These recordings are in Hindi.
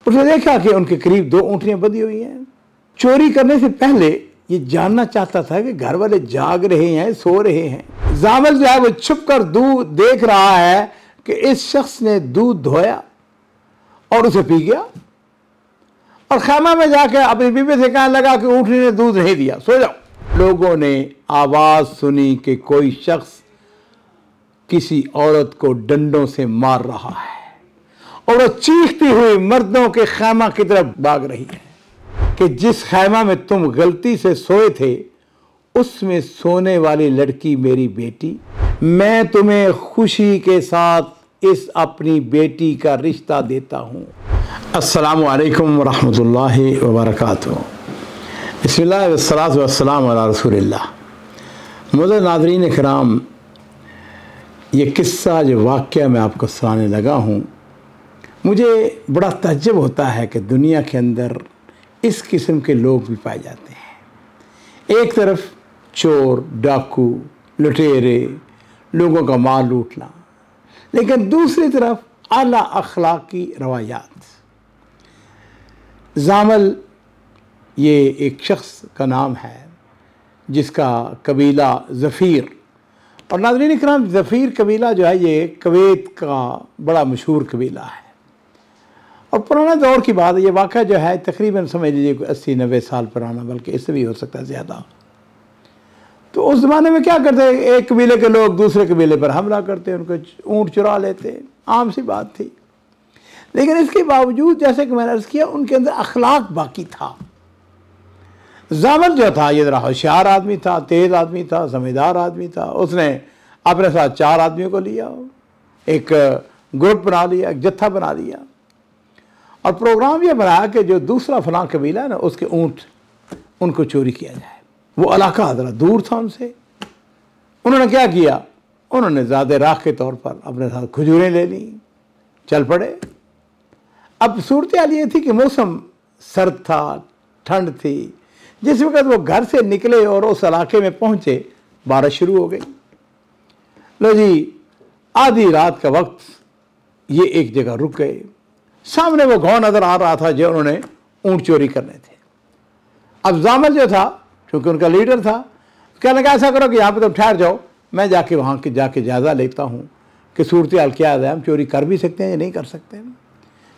उसने देखा कि उनके करीब 2 ऊँटनियाँ बंधी हुई हैं। चोरी करने से पहले ये जानना चाहता था कि घर वाले जाग रहे हैं, सो रहे हैं। जामिल जो है वो छुप कर दूध देख रहा है कि इस शख्स ने दूध धोया और उसे पी गया और खैमा में जाकर अपनी बीवी से कहने लगा कि ऊँटनी ने दूध नहीं दिया, सो जाओ। लोगों ने आवाज सुनी कि कोई शख्स किसी औरत को डंडों से मार रहा है और वो चीखती हुई मर्दों के खैमा की तरफ भाग रही है कि जिस खैमा में तुम गलती से सोए थे उसमें सोने वाली लड़की मेरी बेटी, मैं तुम्हें खुशी के साथ इस अपनी बेटी का रिश्ता देता हूँ। अस्सलामु अलैकुम वरहमतुल्लाहि वबरकातुहू। बिस्मिल्लाह वस्सलातु वस्सलामु अला रसूलिल्लाह। मुअज़्ज़ज़ नाज़रीन किराम, ये किस्सा जो वाक़या मैं आपको सुनाने लगा हूँ, मुझे बड़ा तअज्जुब होता है कि दुनिया के अंदर इस किस्म के लोग भी पाए जाते हैं। एक तरफ चोर, डाकू, लुटेरे, लोगों का माल लूटना, लेकिन दूसरी तरफ आला अखलाकी रवायात। जामल ये एक शख्स का नाम है जिसका कबीला ज़फ़ीर, और नाज़रीन इकराम ज़फ़ीर कबीला जो है ये कुवैत का बड़ा मशहूर कबीला है और पुराना दौर की बात है। ये वाक़या जो है तकरीबन समझ लीजिए 80-90 साल पुराना, बल्कि इससे भी हो सकता है ज़्यादा। तो उस ज़माने में क्या करते, एक कबीले के लोग दूसरे कबीले पर हमला करते, उनको ऊँट चुरा लेते, आम सी बात थी। लेकिन इसके बावजूद जैसे कि मैंने अर्ज़ किया, उनके अंदर अखलाक बाकी था। जामल जो था ये ज़रा होशियार आदमी था, तेज़ आदमी था, समझदार आदमी था। उसने अपने साथ 4 आदमियों को लिया, एक ग्रुप बना लिया, एक जत्था बना लिया और प्रोग्राम ये बनाया कि जो दूसरा फलां कबीला है ना, उसके ऊँट उनको चोरी किया जाए। वो इलाका ज़रा दूर था उनसे। उन्होंने क्या किया, उन्होंने ज़्यादा राख के तौर पर अपने साथ खजूरें ले ली, चल पड़े। अब सूरत हाल ये थी कि मौसम सर्द था, ठंड थी। जिस वक्त वो घर से निकले और उस इलाके में पहुँचे, बारिश शुरू हो गई। लो जी, आधी रात का वक्त ये एक जगह रुक गए। सामने वो गाँव नज़र आ रहा था जो उन्होंने ऊँट चोरी करने थे। अब जामल जो था, क्योंकि उनका लीडर था, कहने लगा ऐसा करो कि यहाँ पे तुम ठहर जाओ, मैं जाके वहाँ के जाके जायज़ा लेता हूँ कि सूरत हाल क्या है, हम चोरी कर भी सकते हैं या नहीं कर सकते,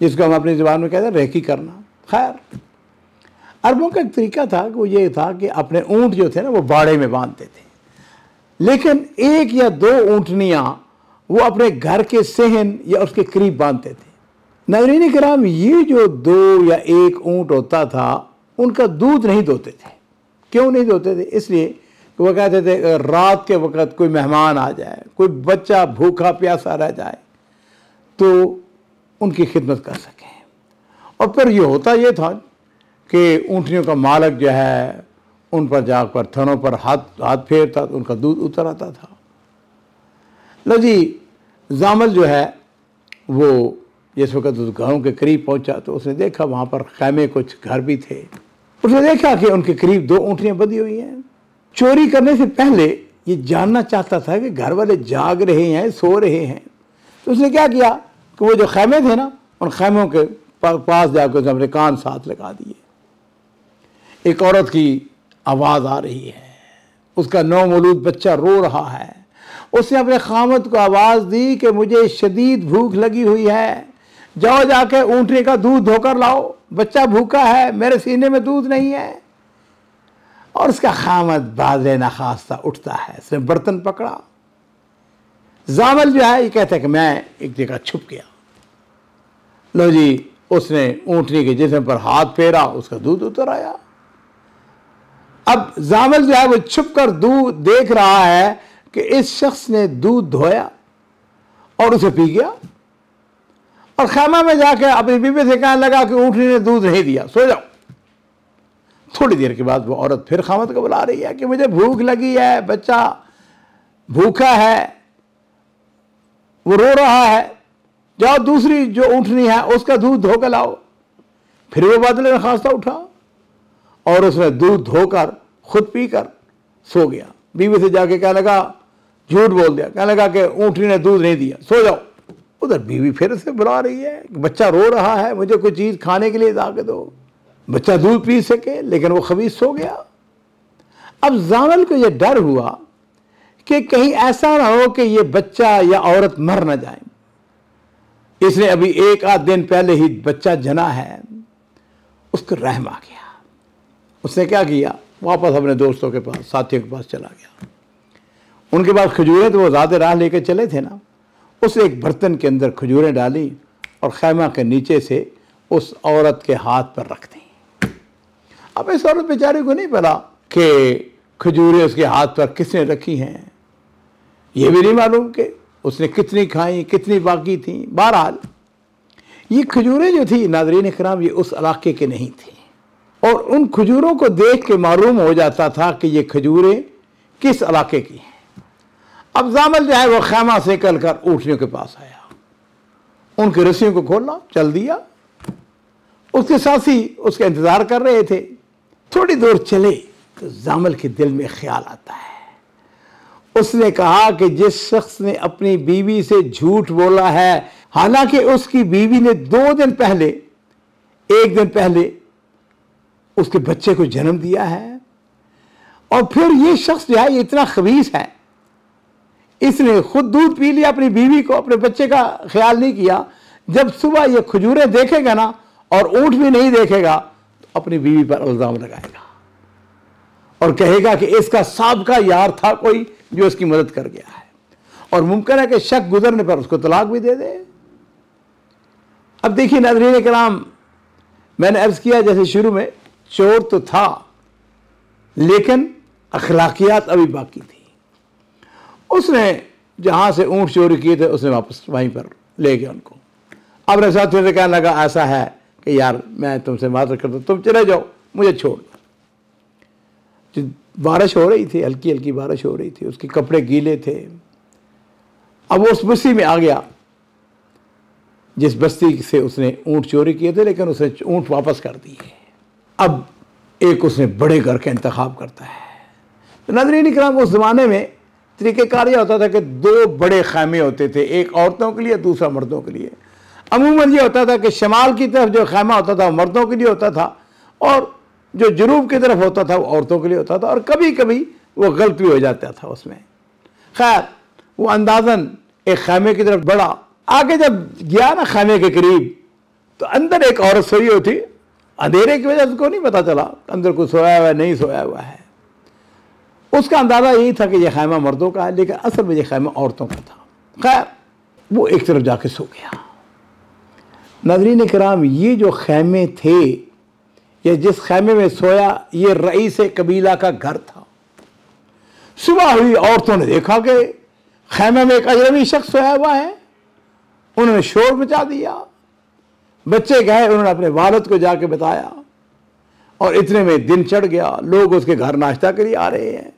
जिसको हम अपनी ज़ुबान में कहते हैं रेकी करना। खैर, अरबों का एक तरीका था कि वो ये था कि अपने ऊँट जो थे ना वो बाड़े में बांधते थे, लेकिन 1 या 2 ऊँटनियाँ वो अपने घर के सहन या उसके करीब बांधते थे। नाज़रीन किराम, ये जो 2 या 1 ऊँट होता था, उनका दूध नहीं दोते थे। क्यों नहीं दोते थे? इसलिए कि वो कहते थे रात के वक़्त कोई मेहमान आ जाए, कोई बच्चा भूखा प्यासा रह जाए तो उनकी खिदमत कर सकें। और फिर ये होता ये था कि ऊँटनियों का मालिक जो है उन पर जाकर थनों पर हाथ फेरता तो उनका दूध उतर आता था। लो जी, जामल जो है वो जिस वक्त उस गाँव के करीब पहुंचा तो उसने देखा वहाँ पर खैमे, कुछ घर भी थे। उसने देखा कि उनके करीब 2 ऊँटनियाँ बंधी हुई हैं। चोरी करने से पहले ये जानना चाहता था कि घर वाले जाग रहे हैं, सो रहे हैं। तो उसने क्या किया कि वो जो खैमे थे ना, उन खैमों के पास जाकर उसने अपने कान साथ लगा दिए। एक औरत की आवाज़ आ रही है, उसका नौमौलूद बच्चा रो रहा है। उसने अपने खामद को आवाज़ दी कि मुझे शदीद भूख लगी हुई है, जाओ जाके ऊँटनी का दूध धोकर लाओ, बच्चा भूखा है, मेरे सीने में दूध नहीं है। और उसका खामद बादरे नाखास्ता उठता है, उसने बर्तन पकड़ा। जामल जो है ये कहता है कि मैं एक जगह छुप गया। लो जी, उसने ऊँटनी के जिस्म पर हाथ फेरा, उसका दूध उतर आया। अब जामल जो है वो छुप कर दूध देख रहा है कि इस शख्स ने दूध धोया और उसे पी गया और खैमा में जाके अपनी बीवी से कहने लगा कि ऊँटनी ने दूध नहीं दिया, सो जाओ। थोड़ी देर के बाद वो औरत फिर खामद को बुला रही है कि मुझे भूख लगी है, बच्चा भूखा है, वो रो रहा है, जाओ दूसरी जो ऊँटनी है उसका दूध धोकर लाओ। फिर वो बादल खास्ता उठा और उसने दूध धोकर खुद पीकर सो गया। बीवी से जाके कहने लगा, झूठ बोल दिया, कहने लगा कि ऊँटनी ने दूध नहीं दिया, सो जाओ। उधर बीवी फिर से बुला रही है, बच्चा रो रहा है, मुझे कुछ चीज़ खाने के लिए ला के दो, बच्चा दूध पी सके, लेकिन वो खबीस सो गया। अब जामल को यह डर हुआ कि कहीं ऐसा ना हो कि ये बच्चा या औरत मर ना जाए। इसने अभी एक आध दिन पहले ही बच्चा जना है, उसको रहम आ गया। उसने क्या किया, वापस अपने दोस्तों के पास, साथियों के पास चला गया। उनके पास खजूरें तो वो ज़्यादा राह लेकर चले थे ना, उसने एक बर्तन के अंदर खजूरें डाली और खैमा के नीचे से उस औरत के हाथ पर रख दी। अब इस औरत बेचारी को नहीं पता कि खजूरें उसके हाथ पर किसने रखी हैं, ये भी नहीं मालूम कि उसने कितनी खाई, कितनी बाकी थी। बहरहाल ये खजूरें जो थी नाज़रीन इकराम, ये उस इलाके के नहीं थी, और उन खजूरों को देख के मालूम हो जाता था कि ये खजूरें किस इलाके की हैं। अब जामल जो है वो खैमा से निकल कर ऊँटनियों के पास आया, उनकी रस्सियों को खोला, चल दिया। उसके साथी उसका इंतजार कर रहे थे। थोड़ी दूर चले तो जामल के दिल में ख्याल आता है। उसने कहा कि जिस शख्स ने अपनी बीवी से झूठ बोला है, हालांकि उसकी बीवी ने 2 दिन पहले, 1 दिन पहले उसके बच्चे को जन्म दिया है, और फिर ये शख्स जो है ये इतना खबीस है, इसने खुद दूध पी लिया, अपनी बीवी को, अपने बच्चे का ख्याल नहीं किया। जब सुबह ये खजूरें देखेगा ना और ऊँट भी नहीं देखेगा तो अपनी बीवी पर इल्ज़ाम लगाएगा और कहेगा कि इसका साबका यार था कोई जो इसकी मदद कर गया है, और मुमकिन है कि शक गुजरने पर उसको तलाक भी दे दे। अब देखिए नाज़रीन किराम, मैंने अर्ज़ किया जैसे शुरू में, चोर तो था लेकिन अखलाकियात अभी बाकी थी। उसने जहाँ से ऊँट चोरी किए थे उसने वापस वहीं पर ले गया उनको। अब साथियों से कहने लगा ऐसा है कि यार मैं तुमसे माफ़ करता हूँ, तुम चले जाओ, मुझे छोड़ दो। बारिश हो रही थी, हल्की हल्की बारिश हो रही थी, उसके कपड़े गीले थे। अब वो उस बस्ती में आ गया जिस बस्ती से उसने ऊँट चोरी किए थे, लेकिन उसने ऊँट वापस कर दिए। अब एक उसने बड़े घर का इंतखाब करता है। तो नाज़रीन इकराम, उस ज़माने में तरीक़ेकार यह होता था कि 2 बड़े खैमे होते थे, एक औरतों के लिए, दूसरा मर्दों के लिए। अमूमन ये होता था कि शमाल की तरफ जो खैमा होता था वो मर्दों के लिए होता था, और जो जनूब की तरफ होता था वो औरतों के लिए होता था, और कभी कभी वो गलत भी हो जाता था उसमें। खैर वो अंदाज़न एक खैमे की तरफ बढ़ा। आगे जब गया ना खैमे के करीब, तो अंदर एक औरत सोई हुई थी। अंधेरे की वजह से उसको नहीं पता चला अंदर कोई सोया हुआ है, नहीं सोया हुआ है। उसका अंदाज़ा यही था कि यह खैमा मर्दों का है, लेकिन असल में यह खैमा औरतों का था। खैर वो एक तरफ जाके सो गया। नाज़रीन किराम, ये जो खैमे थे, ये जिस खैमे में सोया, ये रईस कबीला का घर था। सुबह हुई, औरतों ने देखा कि खैमे में एक अजनबी शख्स सोया हुआ है। उन्होंने शोर मचा दिया। बच्चे गए, उन्होंने अपने वालिद को जाके बताया, और इतने में दिन चढ़ गया। लोग उसके घर नाश्ता के लिए आ रहे हैं।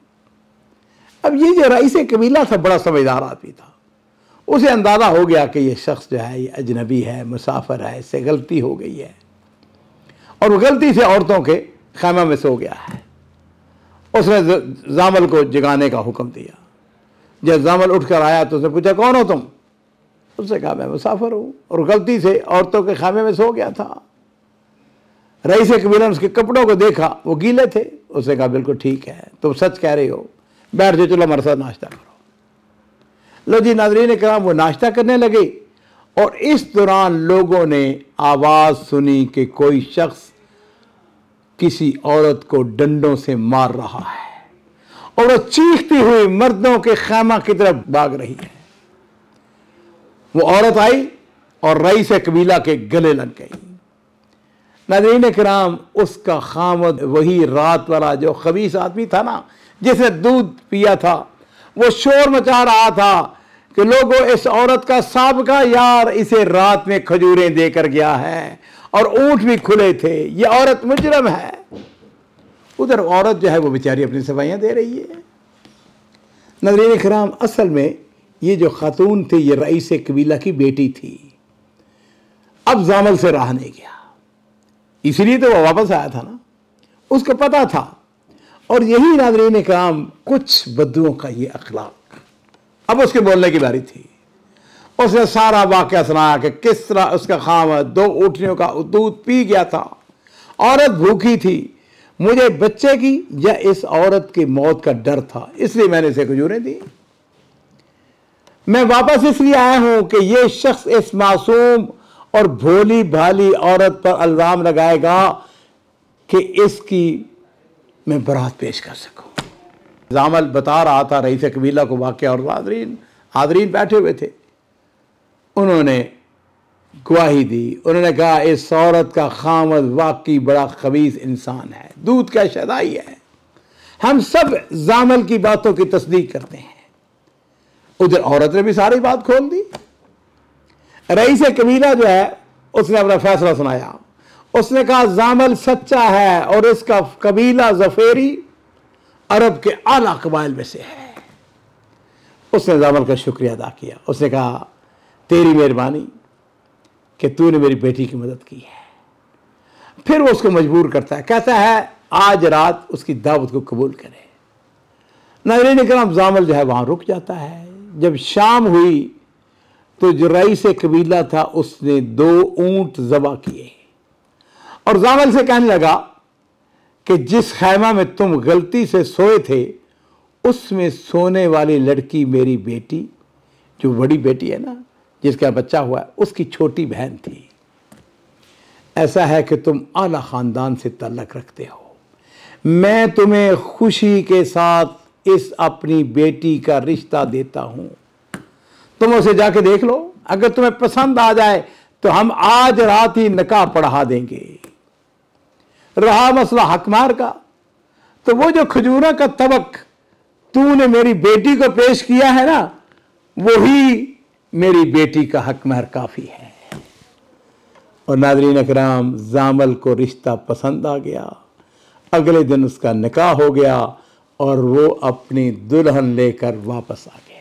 अब ये जो रईस कबीला था बड़ा समझदार आदमी था। उसे अंदाज़ा हो गया कि ये शख्स जो है ये अजनबी है, मुसाफिर है, इससे गलती हो गई है, और वो गलती से औरतों के खैमा में सो गया है। उसने जामल को जगाने का हुक्म दिया। जब जामल उठ कर आया तो उसने पूछा कौन हो तुम? उसने कहा मैं मुसाफिर हूँ और गलती से औरतों के खैमे में सो गया था। रईस कबीला ने उसके कपड़ों को देखा, वो गीले थे। उसने कहा बिल्कुल ठीक है, तुम सच कह रही हो, बैठ जाओ, चलो हमारे साथ नाश्ता करो। लो जी नाज़रीन किराम, वो नाश्ता करने लगे, और इस दौरान लोगों ने आवाज़ सुनी कि कोई शख्स किसी औरत को डंडों से मार रहा है, और वो चीखती हुई मर्दों के खैमा की तरफ भाग रही है। वो औरत आई और रईस कबीला के गले लग गई। नाज़रीन किराम, उसका खामद वही रात वाला जो खबीस आदमी था ना, जिसने दूध पिया था, वो शोर मचा रहा था कि लोगों, इस औरत का साबका यार इसे रात में खजूरें देकर गया है, और ऊँट भी खुले थे, ये औरत मुजरम है। उधर औरत जो है वो बेचारी अपनी सफाइयाँ दे रही है। नाज़रीन किराम, असल में ये जो खातून थी ये रईस कबीला की बेटी थी। अब जामल से राह नहीं गया, इसलिए तो वो वापस आया था ना, उसको पता था। और यही नाज़रीन किराम कुछ बद्दुओं का ये अखलाक। अब उसके बोलने की बारी थी। उसने सारा वाक़या सुनाया कि किस तरह उसका खामद 2 ऊँटनियों का दूध पी गया था, औरत भूखी थी, मुझे बच्चे की या इस औरत की मौत का डर था, इसलिए मैंने इसे खजूरें दी। मैं वापस इसलिए आया हूं कि ये शख्स इस मासूम और भोली भाली औरत पर इल्जाम लगाएगा कि इसकी मैं बरात पेश कर सकूं। जामल बता रहा था रईस कबीला को वाक़या, और हाज़रीन बैठे हुए थे। उन्होंने गवाही दी। उन्होंने कहा इस औरत का खामद वाकई बड़ा खबीस इंसान है, दूध का शदाई है। हम सब जामल की बातों की तस्दीक करते हैं। उधर औरत ने भी सारी बात खोल दी। रईस कबीला जो है उसने अपना फैसला सुनाया। उसने कहा जामल सच्चा है और इसका कबीला ज़फ़ेरी अरब के आला कबाइल में से है। उसने जामल का शुक्रिया अदा किया। उसने कहा तेरी मेहरबानी कि तूने मेरी बेटी की मदद की है। फिर वो उसको मजबूर करता है, कहता है आज रात उसकी दावत को कबूल करे। नाज़रीन इकराम, जामल जो है वहाँ रुक जाता है। जब शाम हुई तो जो रईस कबीला था उसने 2 ऊंट ज़बा किए और जामल से कहने लगा कि जिस खैमा में तुम गलती से सोए थे उसमें सोने वाली लड़की मेरी बेटी, जो बड़ी बेटी है ना जिसका बच्चा हुआ है, उसकी छोटी बहन थी। ऐसा है कि तुम आला ख़ानदान से ताल्लुक़ रखते हो, मैं तुम्हें खुशी के साथ इस अपनी बेटी का रिश्ता देता हूं। तुम उसे जाके देख लो, अगर तुम्हें पसंद आ जाए तो हम आज रात ही निकाह पढ़ा देंगे। रहा मसला हकमार का, तो वो जो खजूरों का तबक तूने मेरी बेटी को पेश किया है ना, वही मेरी बेटी का हकमार काफ़ी है। और नाज़रीन अकराम, जामल को रिश्ता पसंद आ गया। अगले दिन उसका निकाह हो गया और वो अपनी दुल्हन लेकर वापस आ गया।